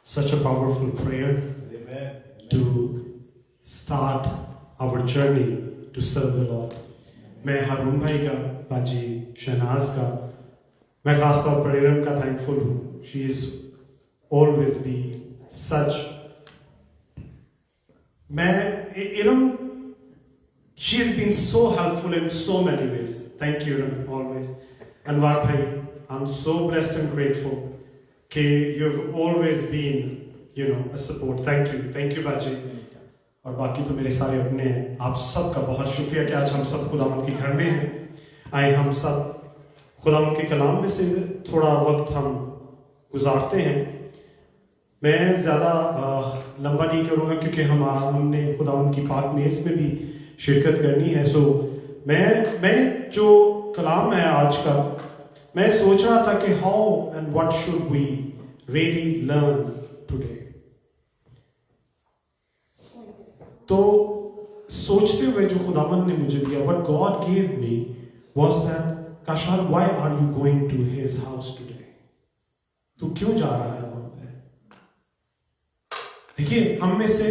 Such a powerful prayer to start our journey to serve the Lord. मैं हारून भाई का, बाजी शहनाज का, मैं खास तौर पर इरम का थैंकफुल हूँ. She is always be such. मैं Iram, she has been so helpful in so many ways. Thank you Iram, always. Anwar bhai, I'm so blessed and grateful कि you've always been, a support. Thank you बाजी. और बाकी तो मेरे सारे अपने हैं. आप सबका बहुत शुक्रिया कि आज हम सब खुदावंद के घर में हैं. आए हम सब खुदावंद के कलाम में से थोड़ा वक्त हम गुजारते हैं. मैं ज़्यादा लंबा नहीं करूँगा क्योंकि हमने खुदावंद की पाक मेज़ में भी शिरकत करनी है. सो मैं जो कलाम है आज का, मैं सोच रहा था कि how and what should we really learn today. तो सोचते हुए जो खुदावंद ने मुझे दिया, what God give me was that, काशार why are you going to his house today. तू क्यों जा रहा है वहां पे. देखिए, हम में से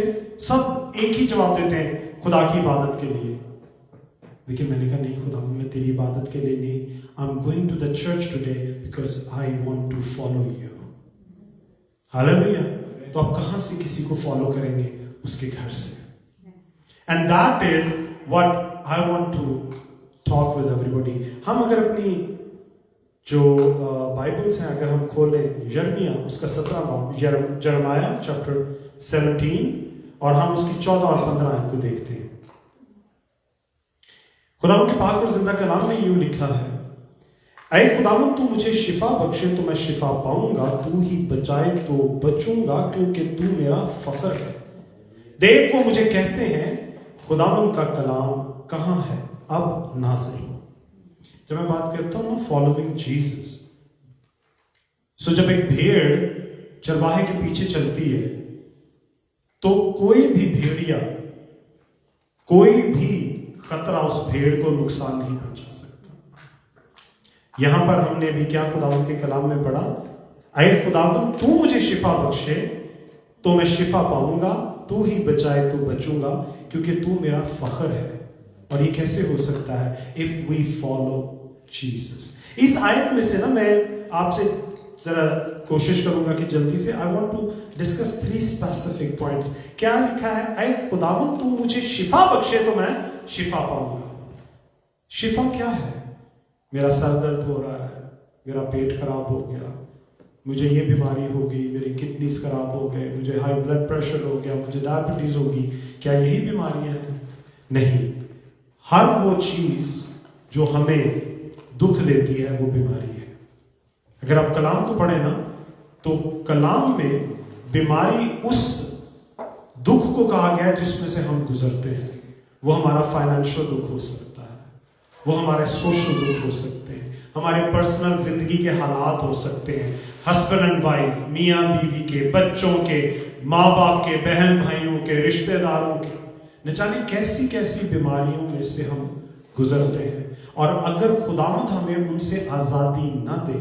सब एक ही जवाब देते हैं, खुदा की इबादत के लिए. लेकिन मैंने कहा नहीं खुदा, मैं तेरी इबादत के लिए नहीं. I am going to the church today because I want to follow you. Hallelujah. तो आप कहां से किसी को फॉलो करेंगे? उसके घर से. And that is what I want to talk with everybody. हम अगर अपनी जो बाइबल्स हैं अगर हम खोलें, यिर्मयाह उसका 17वां बाब, यिर्मयाह चैप्टर 17, और हम उसकी 14 और 15 आयत को देखते हैं. खुदावंद के पाक और जिंदा कलाम में यूं लिखा है, ऐ खुदावंद तू मुझे शिफा बख्शे तो मैं शिफा पाऊंगा, तू ही बचाए तो बचूंगा क्योंकि तू मेरा फख्र है. देख वो मुझे कहते हैं, खुदावंद का कलाम कहाँ है, अब नाज़िल हो. जब मैं बात करता हूँ ना फॉलोइंग जीसस, सो जब एक भेड़ चरवाहे के पीछे चलती है तो कोई भी भेड़िया, कोई भी खतरा उस भेड़ को नुकसान नहीं पहुंचा सकता. यहां पर हमने भी क्या खुदावंद के कलाम में पढ़ा, ऐ खुदावंद तू मुझे शिफा बख्शे तो मैं शिफा पाऊंगा, तू ही बचाए तो बचूंगा क्योंकि तू मेरा फख्र है. और ये कैसे हो सकता है? If we follow Jesus. इस आयत में से ना मैं आपसे जरा कोशिश करूंगा कि जल्दी से I want to discuss 3 specific points. क्या लिखा है? ऐ खुदावंद तू मुझे शिफा बख्शे तो मैं शिफा पाऊंगा. शिफा क्या है? मेरा सर दर्द हो रहा है, मेरा पेट खराब हो गया, मुझे ये बीमारी हो गई, मेरे किडनीज खराब हो गए, मुझे हाई ब्लड प्रेशर हो गया, मुझे डायबिटीज होगी. क्या यही बीमारियां हैं? नहीं. हर वो चीज जो हमें दुख देती है वो बीमारी है. अगर आप कलाम को पढ़े ना तो कलाम में बीमारी उस दुख को कहा गया जिसमें से हम गुजरते हैं. वो हमारा फाइनेंशियल दुख हो सकता है, वो हमारे सोशल दुख हो सकते हैं, हमारे पर्सनल जिंदगी के हालात हो सकते हैं, हस्बैंड एंड वाइफ, मियाँ बीवी के, बच्चों के, माँ बाप के, बहन भाइयों के, रिश्तेदारों के, न जाने कैसी कैसी बीमारियों में से हम गुजरते हैं. और अगर खुदावंद हमें उनसे आज़ादी ना दे,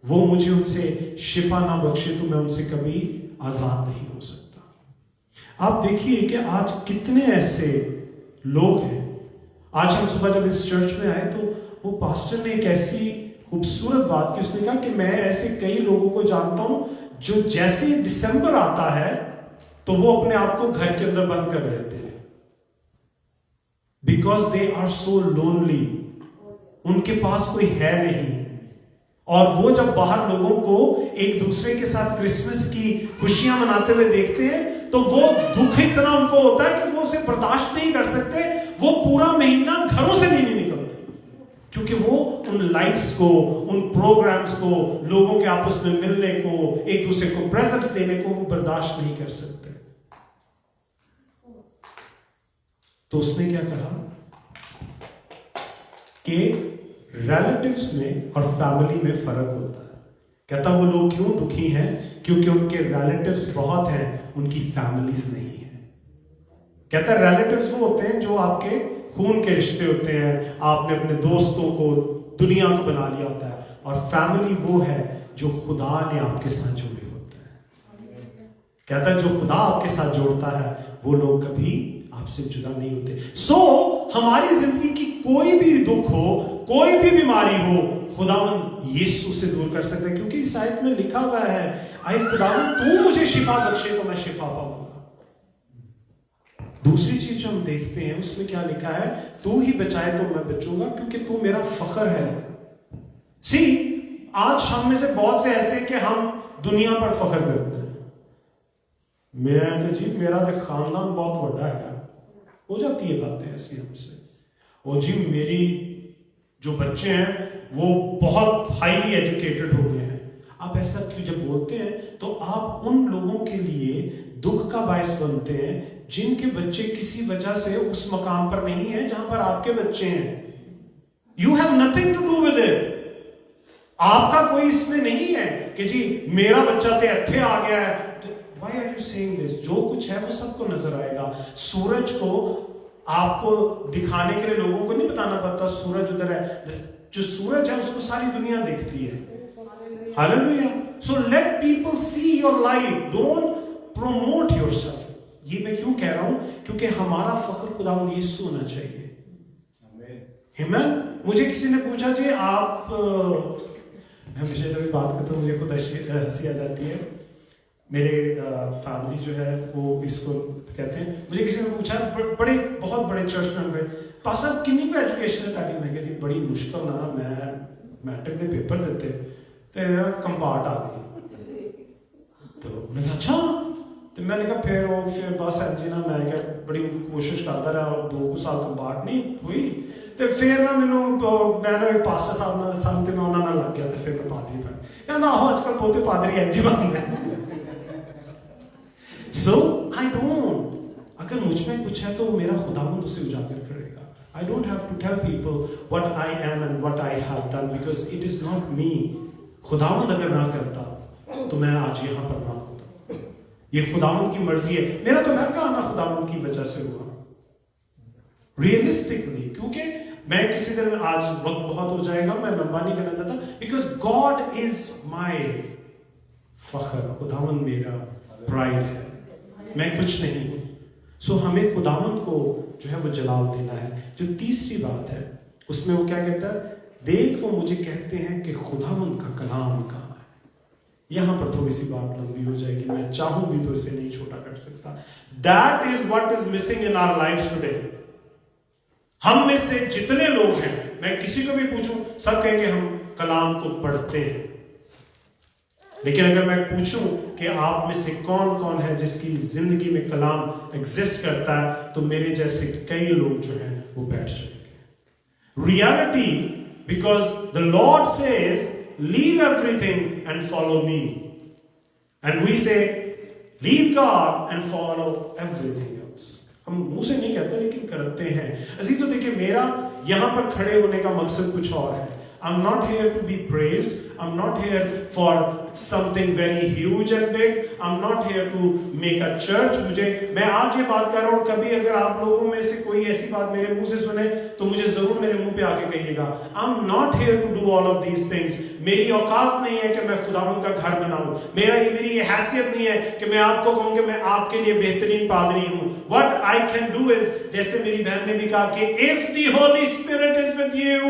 वो मुझे उनसे शिफा ना बख्शे, तो मैं उनसे कभी आज़ाद नहीं हो सकता. आप देखिए कि आज कितने ऐसे लोग हैं. आज हम सुबह जब इस चर्च में आए तो वो पास्टर ने एक ऐसी खूबसूरत बात की. उसने कहा कि मैं ऐसे कई लोगों को जानता हूं जो जैसे ही दिसंबर आता है तो वो अपने आप को घर के अंदर बंद कर लेते हैं, because they are so lonely. उनके पास कोई है नहीं. और वो जब बाहर लोगों को एक दूसरे के साथ क्रिसमस की खुशियां मनाते हुए देखते हैं तो वो दुख इतना उनको होता है कि वो उसे बर्दाश्त नहीं कर सकते. वो पूरा महीना घरों से नहीं निकलते क्योंकि वो उन लाइट्स को, उन प्रोग्राम्स को, लोगों के आपस में मिलने को, एक दूसरे को प्रेजेंट्स देने को वो बर्दाश्त नहीं कर सकते. तो उसने क्या कहा कि रिलेटिव्स में और फैमिली में फर्क होता है. कहता वो लोग क्यों दुखी हैं? क्योंकि उनके रिलेटिव्स बहुत हैं, उनकी फैमिलीज नहीं है. कहता रिलेटिव्स वो होते हैं जो आपके खून के रिश्ते होते हैं, आपने अपने दोस्तों को, दुनिया को बना लिया होता है. और फैमिली वो है जो खुदा ने आपके साथ जोड़े होते हैं. कहता है जो खुदा आपके साथ जोड़ता है वो लोग कभी आपसे जुदा नहीं होते। सो हमारी जिंदगी की कोई भी दुख हो, कोई भी बीमारी हो, खुदावंद यीशु से दूर कर सकते हैं, क्योंकि इस आयत में लिखा हुआ है, आई खुदावंद तू मुझे शिफा बख्शे तो मैं शिफा पाऊंगा। दूसरी चीज जो हम देखते हैं उसमें क्या लिखा है, तू ही बचाए तो मैं बचूंगा क्योंकि तू मेरा फख्र है। सी, आज हम में से बहुत से ऐसे कि हम दुनिया पर फख्र करते हैं। मैं तो जी मेरा तो खानदान बहुत बड़ा है, हो जाती है बातें ऐसी हमसे। और जी मेरी जो बच्चे हैं वो बहुत हाईली एजुकेटेड हो गए हैं। आप ऐसा क्यों जब बोलते हैं तो आप उन लोगों के लिए दुख का बायस बनते हैं जिनके बच्चे किसी वजह से उस मकाम पर नहीं है जहां पर आपके बच्चे हैं। You have nothing to do with it. आपका कोई इसमें नहीं है कि जी मेरा बच्चा तो इत्थे आ गया है। Why are you saying this? जो कुछ है वो सबको नजर आएगा। सूरज को आपको दिखाने के लिए लोगों को नहीं बताना पड़ता सूरज उधर है। जो सूरज है उसको सारी दुनिया देखती है। Hallelujah. So let people see your light. Don't promote yourself. ये मैं क्यों कह रहा हूं? क्योंकि हमारा फख्र खुदावंद यीशु होना चाहिए। आमीन। मुझे किसी ने पूछा जी आप, हमेशा जब बात करता हूँ मुझे खुद हंसी आ जाती है। मेरे फैमिली जो है वो इसको कहते हैं, मुझे किसी ने पूछा बड़े बहुत बड़े चर्च में पासा किन्नी को एजुकेशन है ताकि मैं कहती बड़ी मुश्किल ना मैं मैट्रिक के पेपर देते तो कंपार्ट आ गई। तो उन्होंने कहा अच्छा, तो मैंने कहा फिर बस है जी ना, मैं क्या बड़ी कोशिश करता रहा, 2 साल कंपार्ट नहीं हुई। तो फिर ना मैंने पास्टर साहब ने सामने में उन्होंने लग गया, तो फिर मैं पादरी बन गया ना। आजकल बहुत पादरी एंजी बन गए। So I don't, अगर मुझ में कुछ है तो मेरा खुदावंद उसे उजागर करेगा। I don't have to tell people what I am and what I have done because it is not me. खुदावंद अगर ना करता तो मैं आज यहाँ पर ना होता। ये खुदावंद की मर्जी है। मेरा तो अमेरिका आना खुदावंद की वजह से हुआ रियलिस्टिकली, क्योंकि मैं किसी दिन, आज वक्त बहुत हो जाएगा, मैं लंबा नहीं करना चाहता, बिकॉज गॉड इज माई फख्र। खुदावंद मेरा प्राइड है, मैं कुछ नहीं हूं। सो हमें खुदावंद को जो है वो जलाल देना है। जो तीसरी बात है उसमें वो क्या कहता है, देख वो मुझे कहते हैं कि खुदावंद का कलाम कहाँ है। यहां पर थोड़ी सी बात लंबी हो जाएगी, मैं चाहूं भी तो इसे नहीं छोटा कर सकता। That is what is missing in our lives today. हम में से जितने लोग हैं, मैं किसी को भी पूछूं सब कहेंगे हम कलाम को पढ़ते हैं, लेकिन अगर मैं पूछूं कि आप में से कौन कौन है जिसकी जिंदगी में कलाम एग्जिस्ट करता है, तो मेरे जैसे कई लोग जो हैं वो बैठ जाएंगे। Reality, because the Lord says leave everything and follow me, and we say leave God and follow everything else. हम मुंह से नहीं कहते लेकिन करते हैं। अजीजो देखिए, मेरा यहां पर खड़े होने का मकसद कुछ और है। I'm not here to be praised. I'm not here for something very huge and big. I'm not here to make a church. मैं आज ये बात कर रहा हूँ, कभी अगर आप लोगों में से कोई ऐसी बात मेरे मुंह से सुने तो मुझे जरूर मेरे मुंह पे आके कहिएगा। I'm not here to do all of these things. मेरी औकात नहीं है कि मैं खुदावंद का घर बनाऊं। मेरी ये हैसियत नहीं है कि मैं आपको कहूं कि मैं आपके लिए बेहतरीन पादरी हूं। What I can do is, जैसे मेरी बहन ने भी कहा कि if the Holy Spirit is with you,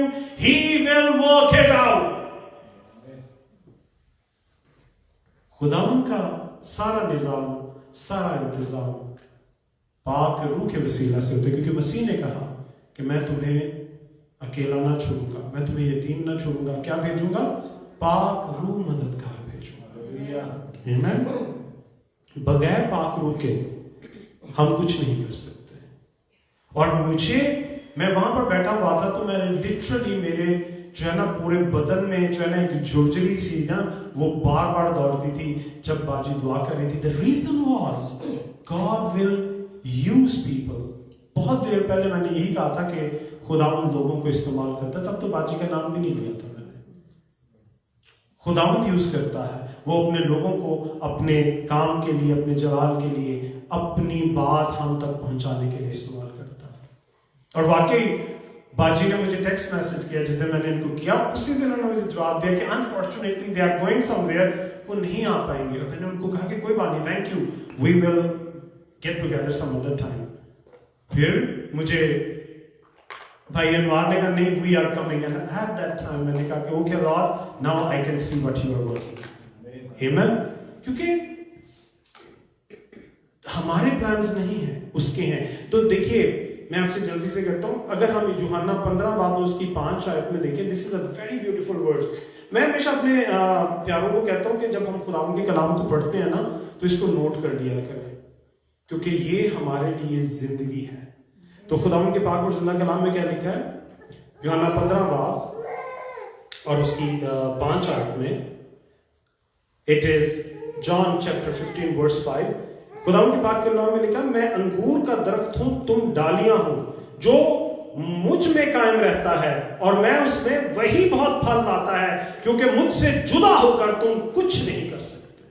He will work it out. खुदावंद का सारा निजाम, सारा इंतजाम पाक रूह के वसीला से होता है, क्योंकि मसीह ने कहा कि मैं तुम्हें अकेला ना छोड़ूंगा, मैं तुम्हें यतीम ना छोड़ूंगा। क्या भेजूंगा? पाक रूह मददगार भेजूंगा। आमीन। बगैर पाक रूह के हम कुछ नहीं कर सकते। और मैं वहां पर बैठा हुआ था तो मैं लिटरली मेरे जो है ना पूरे बदन में जो है ना एक झुरझुरी सी ना वो बार बार दौड़ती थी जब बाजी दुआ कर रही थी। The reason was God will use people. बहुत देर पहले मैंने यही कहा था कि खुदावंद लोगों को इस्तेमाल करता, तब तो बाजी का नाम भी नहीं लिया था मैंने। खुदावंद यूज करता है, वो अपने लोगों को अपने काम के लिए, अपने जलाल के लिए, अपनी बात हम तक पहुंचाने के लिए इस्तेमाल करता है। और वाकई बाजी ने मुझे टेक्स्ट मैसेज किया जिस दिन मैंने इनको किया, उसी दिन उन्होंने मुझे जवाब दिया कि unfortunately they are going somewhere वो नहीं आ पाएंगे। और मैंने उनको कहा कि कोई बात नहीं, thank you, we will get together some other time. फिर मुझे भाई अनवार ने कहा नहीं, we are coming, and at that time मैंने कहा कि okay Lord, now I can see what you are working. आमेन। क्योंकि हमारे प्लान्स नहीं हैं, उसके हैं। तो देखिए, मैं आपसे जल्दी से कहता हूं, अगर हम यूहन्ना 15 बाब उसकी 5 आयत में देखें, this is a very beautiful words. मैं हमेशा अपने प्यारों को कहता हूं कि जब हम खुदावंद के कलाम को पढ़ते हैं ना, तो इसको नोट कर लिया करें, क्योंकि ये हमारे लिए जिंदगी है। तो खुदावंद के पाक और जिंदा कलाम में क्या लिखा है? यूहन्ना 15 बाब और उसकी 5 आयत में, it is John chapter 15 verse 5। खुदावंद के पाक के कलाम में लिखा, मैं अंगूर का दरख्त हूं, तुम डालियां हो। जो मुझ में कायम रहता है और मैं उसमें, वही बहुत फल लाता है, क्योंकि मुझसे जुदा होकर तुम कुछ नहीं कर सकते।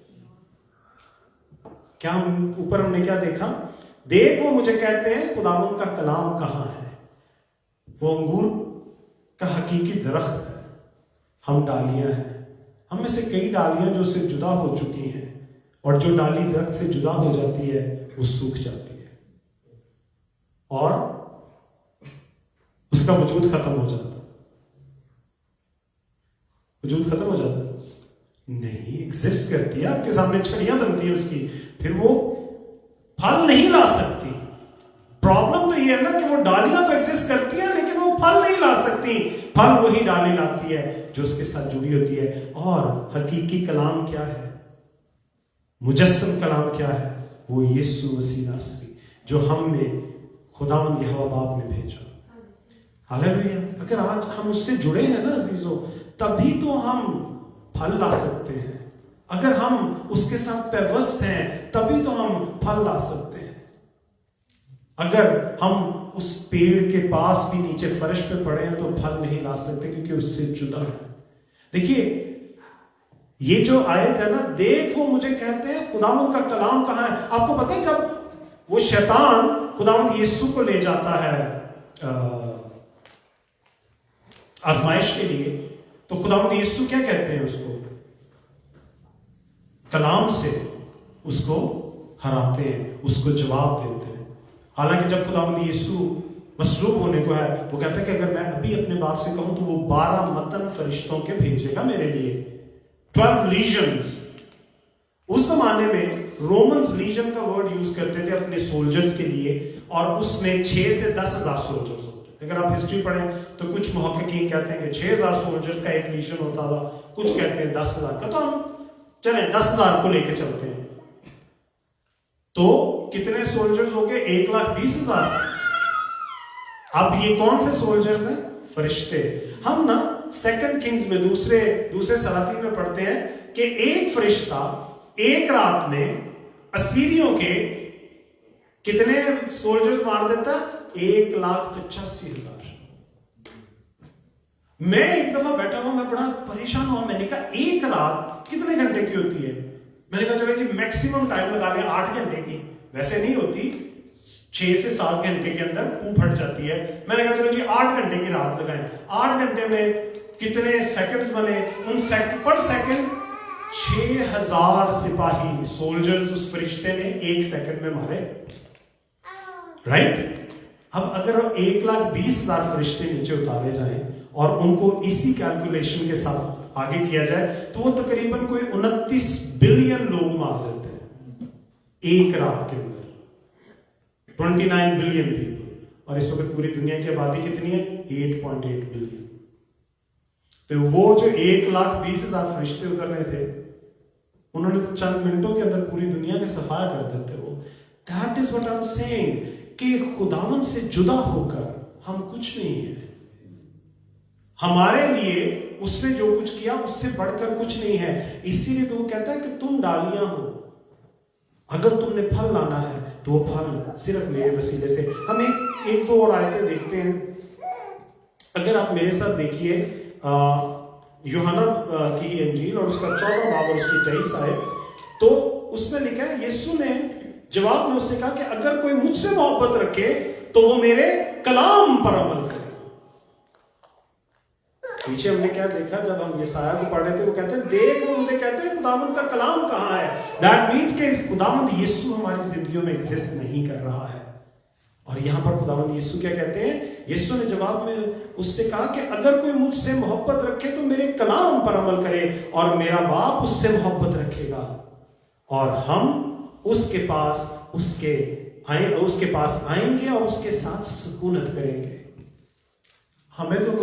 क्या हम ऊपर हमने क्या देखा? देख, वो मुझे कहते हैं खुदावंद का कलाम कहां है? वो अंगूर का हकीकी दरख्त है, हम डालियां हैं। हम में से कई डालियां जो उससे जुदा हो चुकी हैं, और जो डाली दरख्त से जुदा हो जाती है वो सूख जाती है और उसका वजूद खत्म हो जाता है। वजूद खत्म हो जाता है? नहीं, एग्जिस्ट करती है, आपके सामने छड़ियां बनती है उसकी, फिर वो फल नहीं ला सकती। प्रॉब्लम तो ये है ना कि वो डालियां तो एग्जिस्ट करती हैं, लेकिन वो फल नहीं ला सकती। फल वही डाली लाती है जो उसके साथ जुड़ी होती है। और हकीकी कलाम क्या है? मुजस्सम कलाम क्या है? वो यीशु मसीह नासरी, जो हम में खुदावंद यहोवा बाप ने भेजा। हालेलुया। अगर आज हम उससे जुड़े हैं ना अजीजों, तभी तो हम फल ला सकते हैं। अगर हम उसके साथ पैवस्त हैं, तभी तो हम फल ला सकते हैं। अगर हम उस पेड़ के पास भी नीचे फर्श पे पड़े हैं तो फल नहीं ला सकते, क्योंकि उससे जुदा है। देखिए, ये जो आयत है ना, देख वो मुझे कहते हैं खुदावंद का कलाम कहां है? आपको पता है, जब वो शैतान खुदावंद यीशु को ले जाता है आजमाइश के लिए, तो खुदावंद यीशु क्या कहते हैं? उसको कलाम से उसको हराते हैं, उसको जवाब देते हैं। हालांकि जब खुदावंद यीशु मसलूब होने को है, वो कहता है कि अगर मैं अभी अपने बाप से कहूं तो वो 12 मतन फरिश्तों के भेजेगा मेरे लिए, 12 लीजन्स। उस जमाने में रोमन्स लीजन का वर्ड यूज करते थे अपने सोल्जर्स के लिए, और उसमें 6 से 10,000 सोल्जर्स होते। अगर आप हिस्ट्री पढ़ें तो कुछ मुहक्किकीन कहते हैं कि 6,000 सोल्जर्स का एक लीजन होता था, कुछ कहते हैं 10,000 का। तो हम चलें 10,000 को लेके चलते हैं, तो कितने सोल्जर्स हो गए? 1,20,000। अब ये कौन से सोल्जर्स हैं? फरिश्ते। हम ना 2 किंग्स में दूसरे सलातीन में पढ़ते हैं कि एक फरिश्ता एक रात में असीरियों के कितने सोल्जर्स मार देता? 1,85,000। मैं एक दफा बैठा हुआ, मैं बड़ा परेशान हुआ। मैंने कहा एक रात कितने घंटे की होती है? मैंने कहा चले जी मैक्सिमम टाइम लगा लिया 8 घंटे की। वैसे नहीं होती, 6 से 7 घंटे के अंदर पू फट जाती है। मैंने कहा चलो जी 8 घंटे की रात लगाएं। 8 घंटे में कितने सेकंड्स बने? उन पर सेकंड 6,000 सिपाही सोल्जर्स उस फरिश्ते ने 1 सेकंड में मारे। राइट? अब अगर 1,20,000 फरिश्ते नीचे उतारे जाएं और उनको इसी कैलकुलेशन के साथ आगे किया जाए, तो वो तकरीबन कोई 29 बिलियन लोग मार देते हैं एक रात के अंदर। 29 बिलियन पीपल। और इस वक्त पूरी दुनिया की आबादी कितनी है? 8.8 बिलियन। तो वो जो 1,20,000 फरिश्ते उतरने थे, उन्होंने तो चंद मिनटों के अंदर पूरी दुनिया का सफाया कर देते। वो that is what I am saying, कि खुदावंद से जुदा होकर हम कुछ नहीं है। हमारे लिए उसने जो कुछ किया उससे बढ़कर कुछ नहीं है। इसीलिए तो वो कहता है कि तुम डालियां हो, अगर तुमने फल लाना है तो वो फल सिर्फ मेरे वसीले से। हम एक दो और आयतें देखते हैं। अगर आप मेरे साथ देखिए यूहन्ना की इंजील और उसका 14 बाब और उसकी 23 आयत, तो उसमें लिखा है, यीशु ने जवाब में उससे कहा कि अगर कोई मुझसे मोहब्बत रखे तो वो मेरे कलाम पर अमल करे। पीछे हमने क्या देखा जब हम यशायाह को पढ़ रहे थे, वो कहते हैं देख, वो मुझे कहते हैं खुदावंद का कलाम कहाँ है। दैट मीन्स कि खुदावंद यीशु हमारी जिंदगियों में एग्जिस्ट नहीं कर रहा है। और यहाँ पर खुदावंद यीशु क्या कहते हैं, यीशु ने जवाब में उससे कहा कि अगर कोई मुझसे मोहब्बत रखे तो मेरे कलाम पर अमल करे, और मेरा बाप उससे मोहब्बत रखेगा और हम उसके पास आएंगे और उसके साथ सुकूनत करेंगे। हमें तो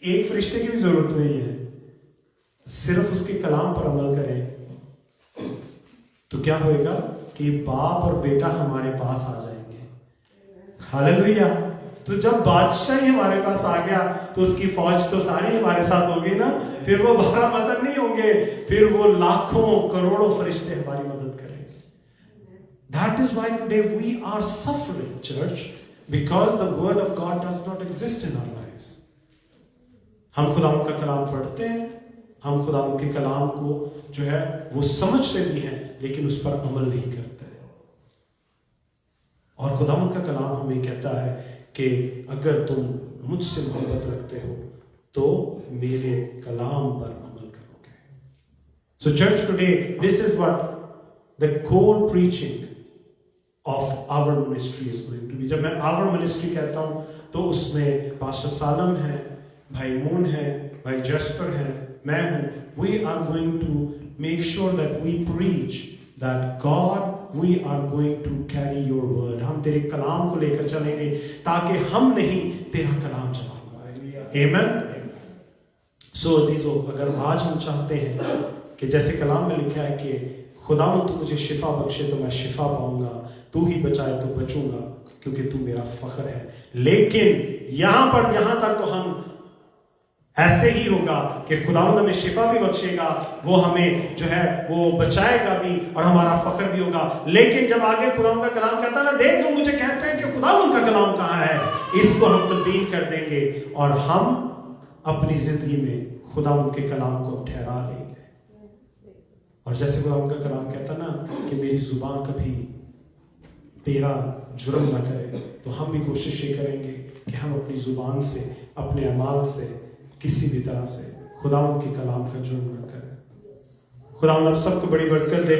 एक फरिश्ते की भी जरूरत नहीं है, सिर्फ उसके कलाम पर अमल करें तो क्या होएगा कि बाप और बेटा हमारे पास आ जाएंगे। हालेलुया। तो जब बादशाह ही हमारे पास आ गया तो उसकी फौज तो सारी हमारे साथ होगी ना। फिर वो 12 मदद नहीं होंगे, फिर वो लाखों करोड़ों फरिश्ते हमारी मदद करेंगे। That is why today we are suffering, church, because the word of God does not exist in our lives. हम खुदावंद का कलाम पढ़ते हैं, हम खुदावंद के कलाम को जो है वो समझते भी हैं, लेकिन उस पर अमल नहीं करते। और खुदावंद का कलाम हमें कहता है कि अगर तुम मुझसे मोहब्बत रखते हो तो मेरे कलाम पर अमल करोगे। So church, today this is what the core preaching of our ministry is going to be. जब मैं our ministry कहता हूं तो उसमें पास्टर सालम है, भाई मून है, भाई जस्पर है, मैं हूं। We are going to make sure that we preach that God, we are going to carry your word. हम तेरे कलाम को लेकर चलेंगे ताकि हम नहीं तेरा कलाम चला पाए। Amen. So अजीजों, अगर आज हम चाहते हैं कि जैसे कलाम में लिखा है कि खुदावंद तू मुझे शिफा बख्शे तो मैं शिफा पाऊंगा, तू ही बचाए तो बचूंगा क्योंकि तू मेरा फख्र है। लेकिन यहाँ तक तो हम ऐसे ही होगा कि खुदावंद हमें शिफा भी बख्शेगा, वो हमें जो है वो बचाएगा भी और हमारा फख्र भी होगा। लेकिन जब आगे खुदावंद का कलाम कहता है ना, देख जो मुझे कहते हैं कि खुदावंद का कलाम कहाँ है, इसको हम तब्दील कर देंगे और हम अपनी जिंदगी में खुदावंद के कलाम को अब ठहरा लेंगे। और जैसे खुदावंद का कलाम कहता ना कि मेरी जुबान कभी तेरा जुर्म ना करे, तो हम भी कोशिश ये करेंगे कि हम अपनी जुबान से, अपने अमाल से, किसी भी तरह से खुदावंद के कलाम का जुर्म ना करें। खुदावंद आप सबको बड़ी बरकत दे।